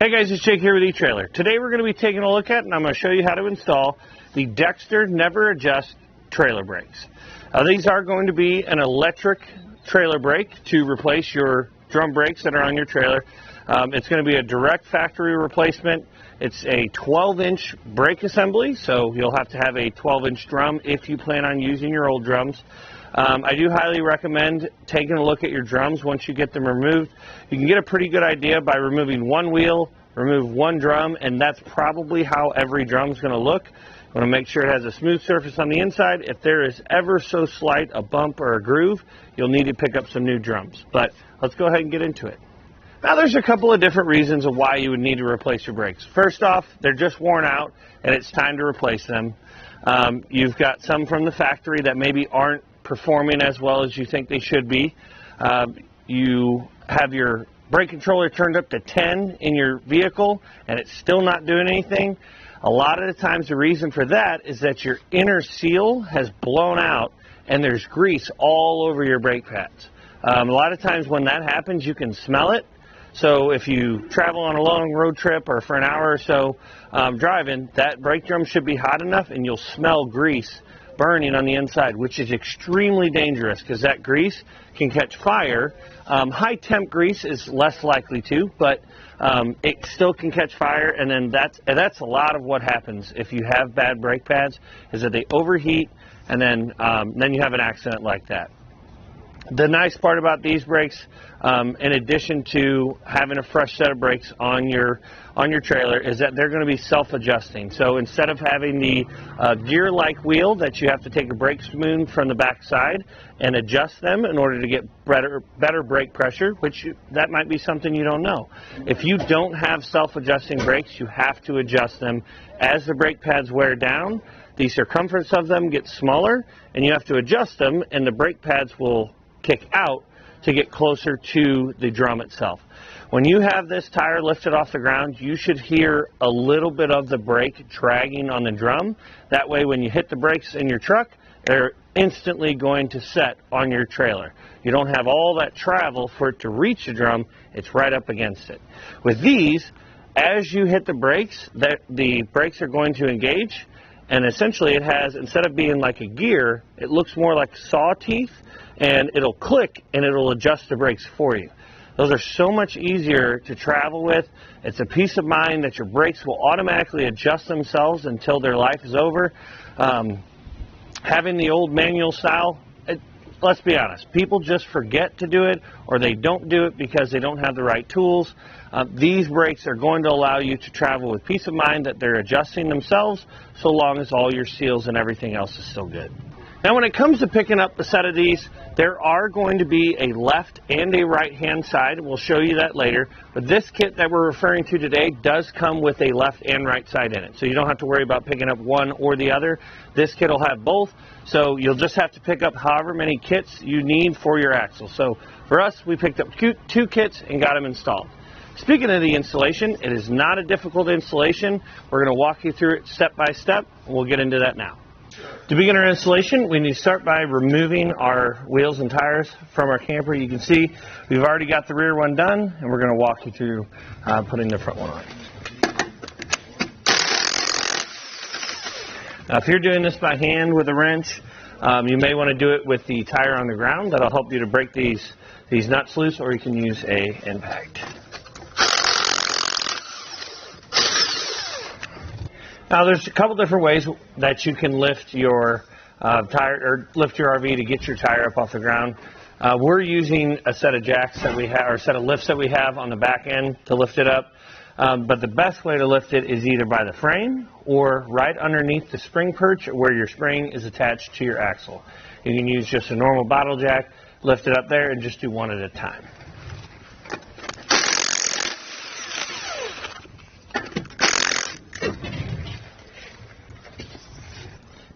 Hey guys, it's Jake here with eTrailer. Today we're going to be taking a look at, and I'm going to show you how to install the Dexter Nev-R-Adjust trailer brakes. These are going to be an electric trailer brake to replace your drum brakes that are on your trailer. It's going to be a direct factory replacement. It's a 12-inch brake assembly, so you'll have to have a 12-inch drum if you plan on using your old drums. I do highly recommend taking a look at your drums once you get them removed. You can get a pretty good idea by removing one wheel, remove one drum, and that's probably how every drum is going to look. You want to make sure it has a smooth surface on the inside. If there is ever so slight a bump or a groove, you'll need to pick up some new drums. But let's go ahead and get into it. Now there's a couple of different reasons of why you would need to replace your brakes. First off, they're just worn out and it's time to replace them. You've got some from the factory that maybe aren't performing as well as you think they should be. You have your brake controller turned up to 10 in your vehicle and it's still not doing anything. A lot of the times the reason for that is that your inner seal has blown out and there's grease all over your brake pads. A lot of times when that happens you can smell it. So if you travel on a long road trip or for an hour or so driving, that brake drum should be hot enough and you'll smell grease burning on the inside, which is extremely dangerous because that grease can catch fire. High temp grease is less likely to, but it still can catch fire, and then that's a lot of what happens if you have bad brake pads, is that they overheat, and then you have an accident like that. The nice part about these brakes, in addition to having a fresh set of brakes on your trailer, is that they're going to be self-adjusting. So instead of having the gear-like wheel that you have to take a brake spoon from the back side and adjust them in order to get better brake pressure, that might be something you don't know. If you don't have self-adjusting brakes, you have to adjust them as the brake pads wear down. The circumference of them gets smaller, and you have to adjust them, and the brake pads will kick out to get closer to the drum itself. When you have this tire lifted off the ground, you should hear a little bit of the brake dragging on the drum. That way when you hit the brakes in your truck, they're instantly going to set on your trailer. You don't have all that travel for it to reach the drum, it's right up against it. With these, as you hit the brakes are going to engage, and essentially it has, instead of being like a gear, it looks more like saw teeth, and it'll click and it'll adjust the brakes for you. Those are so much easier to travel with. It's a peace of mind that your brakes will automatically adjust themselves until their life is over. Having the old manual style, let's be honest, people just forget to do it, or they don't do it because they don't have the right tools. These brakes are going to allow you to travel with peace of mind that they're adjusting themselves, so long as all your seals and everything else is still good. Now when it comes to picking up a set of these, there are going to be a left and a right hand side. We'll show you that later. But this kit that we're referring to today does come with a left and right side in it. So you don't have to worry about picking up one or the other. This kit will have both. So you'll just have to pick up however many kits you need for your axle. So for us, we picked up 2 kits and got them installed. Speaking of the installation, it is not a difficult installation. We're going to walk you through it step by step, and we'll get into that now. To begin our installation, we need to start by removing our wheels and tires from our camper. You can see we've already got the rear one done, and we're going to walk you through putting the front one on. Now, if you're doing this by hand with a wrench, you may want to do it with the tire on the ground. That'll help you to break these nuts loose, or you can use an impact. Now there's a couple different ways that you can lift your tire or lift your RV to get your tire up off the ground. We're using a set of jacks that we have, or a set of lifts that we have on the back end to lift it up. But the best way to lift it is either by the frame or right underneath the spring perch where your spring is attached to your axle. You can use just a normal bottle jack, lift it up there, and just do one at a time.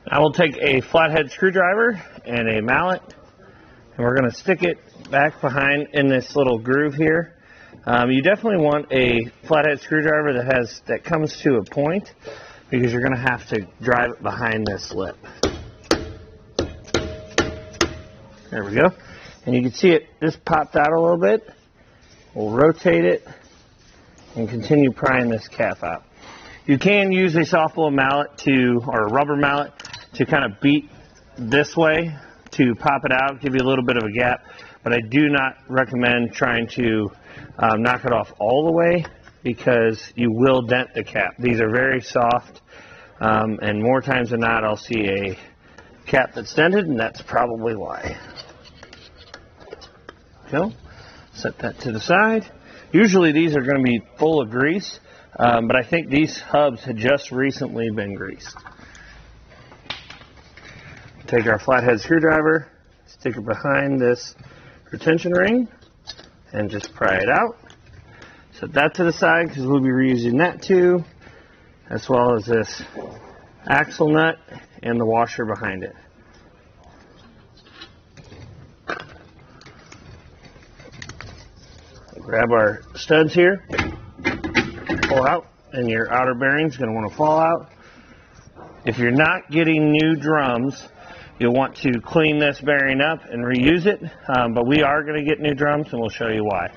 I will take a flathead screwdriver and a mallet, and we're going to stick it back behind in this little groove here. You definitely want a flathead screwdriver that comes to a point, because you're going to have to drive it behind this lip. There we go. And you can see it just popped out a little bit. We'll rotate it and continue prying this cap out. You can use a softball mallet or a rubber mallet to kind of beat this way to pop it out, give you a little bit of a gap, but I do not recommend trying to knock it off all the way because you will dent the cap. These are very soft, and more times than not I'll see a cap that's dented, and that's probably why. So, set that to the side. Usually these are going to be full of grease, but I think these hubs had just recently been greased. Take our flathead screwdriver, stick it behind this retention ring, and just pry it out. Set that to the side because we'll be reusing that too, as well as this axle nut and the washer behind it. Grab our studs here, pull out, and your outer bearing's going to want to fall out. If you're not getting new drums, you'll want to clean this bearing up and reuse it, but we are going to get new drums, and we'll show you why.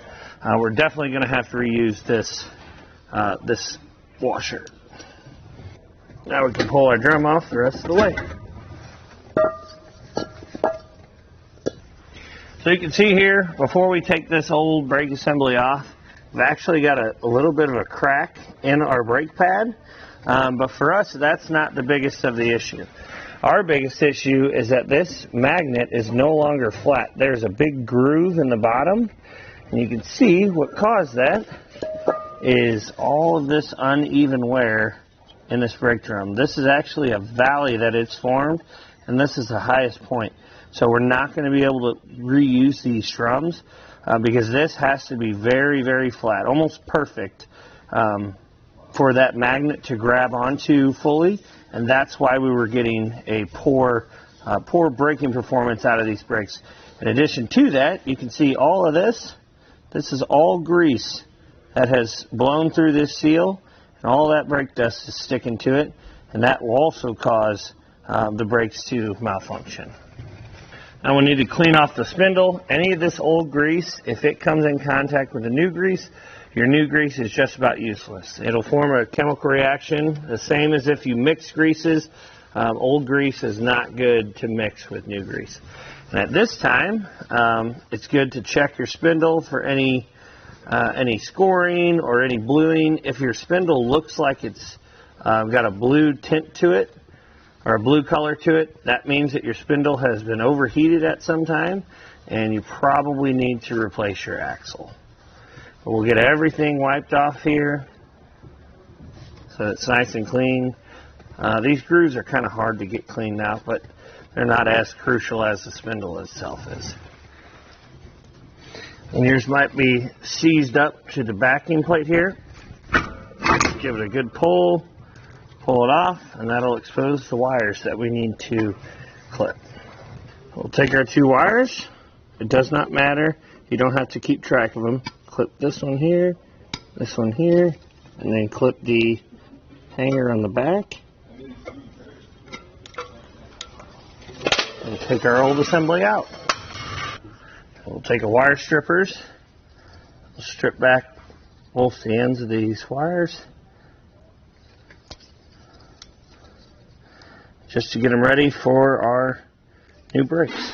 We're definitely going to have to reuse this washer. Now we can pull our drum off the rest of the way. So you can see here, before we take this old brake assembly off, we've actually got a little bit of a crack in our brake pad, but for us that's not the biggest of the issue. Our biggest issue is that this magnet is no longer flat. There's a big groove in the bottom, and you can see what caused that is all of this uneven wear in this brake drum. This is actually a valley that it's formed, and this is the highest point. So we're not going to be able to reuse these drums because this has to be very, very flat, almost perfect for that magnet to grab onto fully, and that's why we were getting a poor braking performance out of these brakes. In addition to that, you can see all of this. This is all grease that has blown through this seal, and all that brake dust is sticking to it, and that will also cause the brakes to malfunction. Now we need to clean off the spindle. Any of this old grease, if it comes in contact with the new grease, your new grease is just about useless. It'll form a chemical reaction, the same as if you mix greases. Old grease is not good to mix with new grease. And at this time, it's good to check your spindle for any scoring or any bluing. If your spindle looks like it's got a blue tint to it, or a blue color to it, that means that your spindle has been overheated at some time, and you probably need to replace your axle. But we'll get everything wiped off here so it's nice and clean. These grooves are kind of hard to get cleaned out, but they're not as crucial as the spindle itself is. And yours might be seized up to the backing plate here. Give it a good pull. Pull it off, and that'll expose the wires that we need to clip. We'll take our two wires. It does not matter. You don't have to keep track of them. Clip this one here, and then clip the hanger on the back. And take our old assembly out. We'll take a wire strippers. We'll strip back both the ends of these wires, just to get them ready for our new brakes.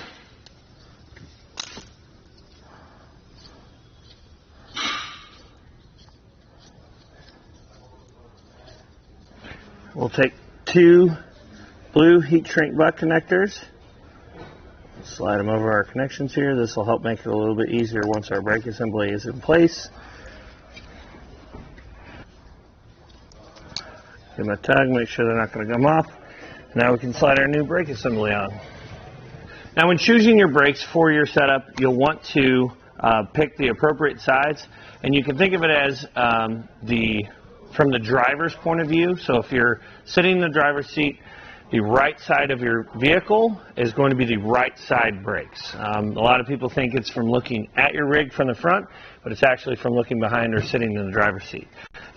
We'll take two blue heat shrink butt connectors, slide them over our connections here. This will help make it a little bit easier once our brake assembly is in place. Give them a tug, make sure they're not going to come off. Now we can slide our new brake assembly on. Now when choosing your brakes for your setup, you'll want to pick the appropriate sides, and you can think of it as from the driver's point of view. So if you're sitting in the driver's seat, the right side of your vehicle is going to be the right side brakes. A lot of people think it's from looking at your rig from the front, but it's actually from looking behind or sitting in the driver's seat.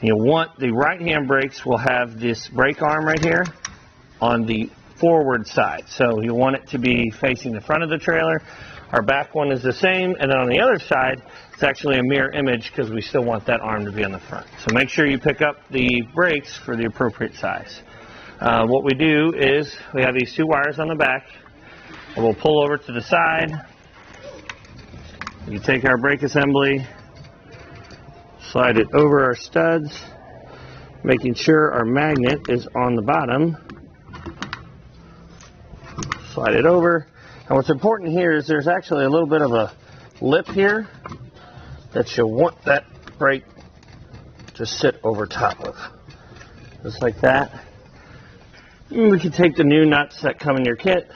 You'll want the right hand brakes will have this brake arm right here on the forward side. So you want it to be facing the front of the trailer. Our back one is the same, and then on the other side, it's actually a mirror image because we still want that arm to be on the front. So make sure you pick up the brakes for the appropriate size. What we do is we have these 2 wires on the back. We'll pull over to the side. You take our brake assembly, slide it over our studs, making sure our magnet is on the bottom. Slide it over. And what's important here is there's actually a little bit of a lip here that you want that brake to sit over top of. Just like that. And we can take the new nuts that come in your kit,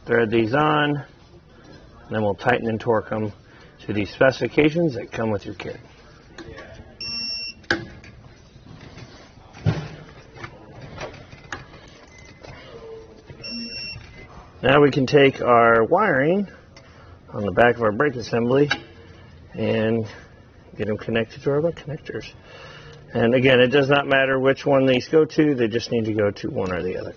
thread these on, and then we'll tighten and torque them to the specifications that come with your kit. Now we can take our wiring on the back of our brake assembly and get them connected to our butt connectors. And again, it does not matter which one these go to, they just need to go to one or the other.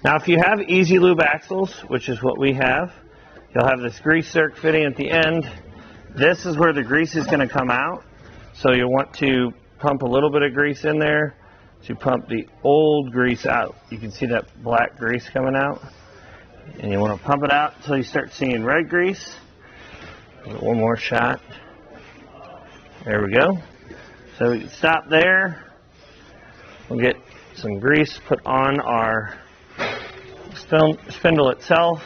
Now if you have easy lube axles, which is what we have, you'll have this grease zerk fitting at the end. This is where the grease is going to come out. So you'll want to pump a little bit of grease in there to pump the old grease out. You can see that black grease coming out. And you want to pump it out until you start seeing red grease. One more shot. There we go. So we can stop there. We'll get some grease put on our spindle itself,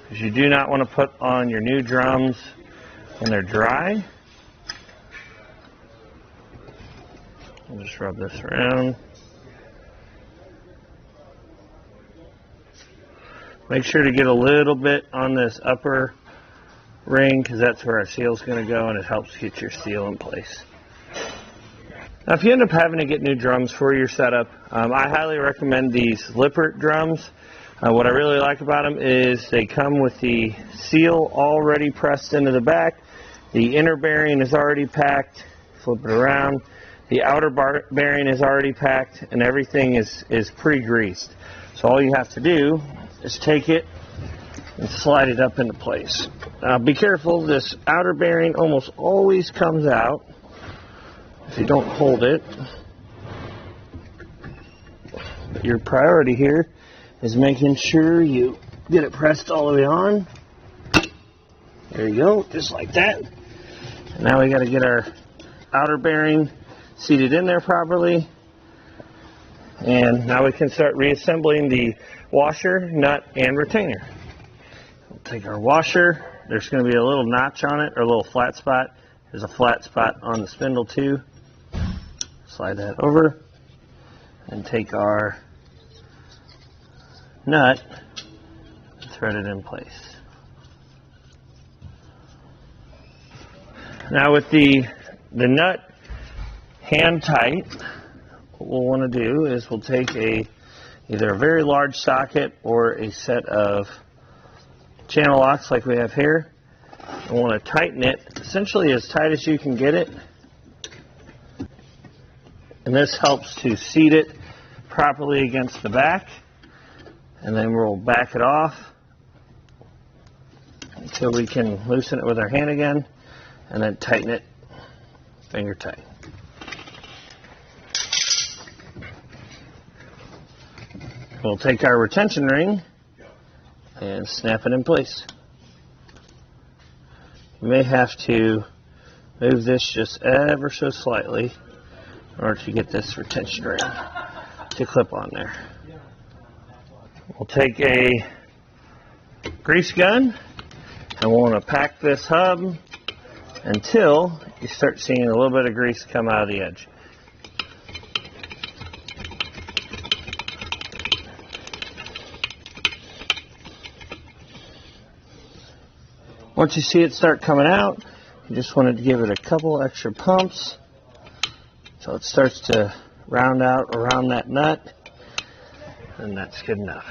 because you do not want to put on your new drums when they're dry. I'll just rub this around. Make sure to get a little bit on this upper ring, because that's where our seal is going to go, and it helps get your seal in place. Now if you end up having to get new drums for your setup, I highly recommend these Lippert drums. What I really like about them is they come with the seal already pressed into the back. The inner bearing is already packed. Flip it around. The outer bearing is already packed, and everything is pre-greased. So all you have to do is take it and slide it up into place. Now be careful, this outer bearing almost always comes out if you don't hold it. But your priority here is making sure you get it pressed all the way on. There you go, just like that. And now we got to get our outer bearing seated in there properly. And now we can start reassembling the washer, nut, and retainer. We'll take our washer. There's going to be a little notch on it, or a little flat spot. There's a flat spot on the spindle too. Slide that over. And take our nut and thread it in place. Now with the nut hand tight, what we'll want to do is we'll take either a very large socket or a set of channel locks like we have here. We'll want to tighten it essentially as tight as you can get it. And this helps to seat it properly against the back. And then we'll back it off until we can loosen it with our hand again, and then tighten it finger tight. We'll take our retention ring and snap it in place. You may have to move this just ever so slightly in order to get this retention ring to clip on there. We'll take a grease gun and we'll want to pack this hub until you start seeing a little bit of grease come out of the edge. Once you see it start coming out, you just want to give it a couple extra pumps so it starts to round out around that nut, and that's good enough.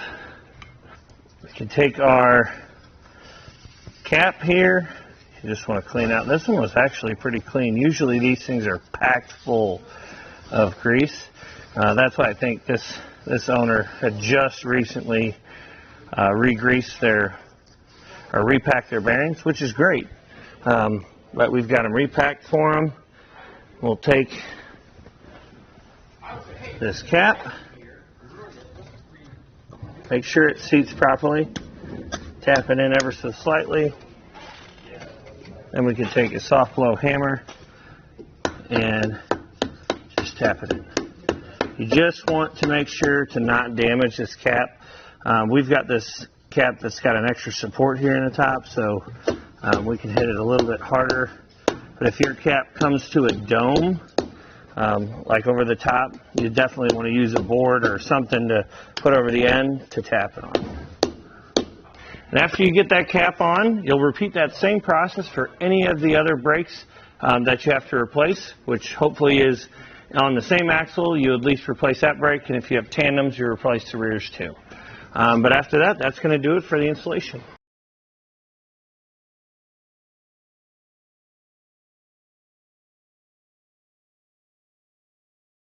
We can take our cap here. You just want to clean out. This one was actually pretty clean. Usually these things are packed full of grease. That's why I think this owner had just recently re-greased or repacked their bearings, which is great. But we've got them repacked for them. We'll take this cap, make sure it seats properly, tap it in ever so slightly. Then we can take a soft blow hammer and just tap it in. You just want to make sure to not damage this cap. We've got this cap that's got an extra support here in the top, so we can hit it a little bit harder. But if your cap comes to a dome, like over the top, you definitely want to use a board or something to put over the end to tap it on. And after you get that cap on, you'll repeat that same process for any of the other brakes that you have to replace, which hopefully is on the same axle. You at least replace that brake, and if you have tandems, you replace the rears too. But after that, that's going to do it for the installation.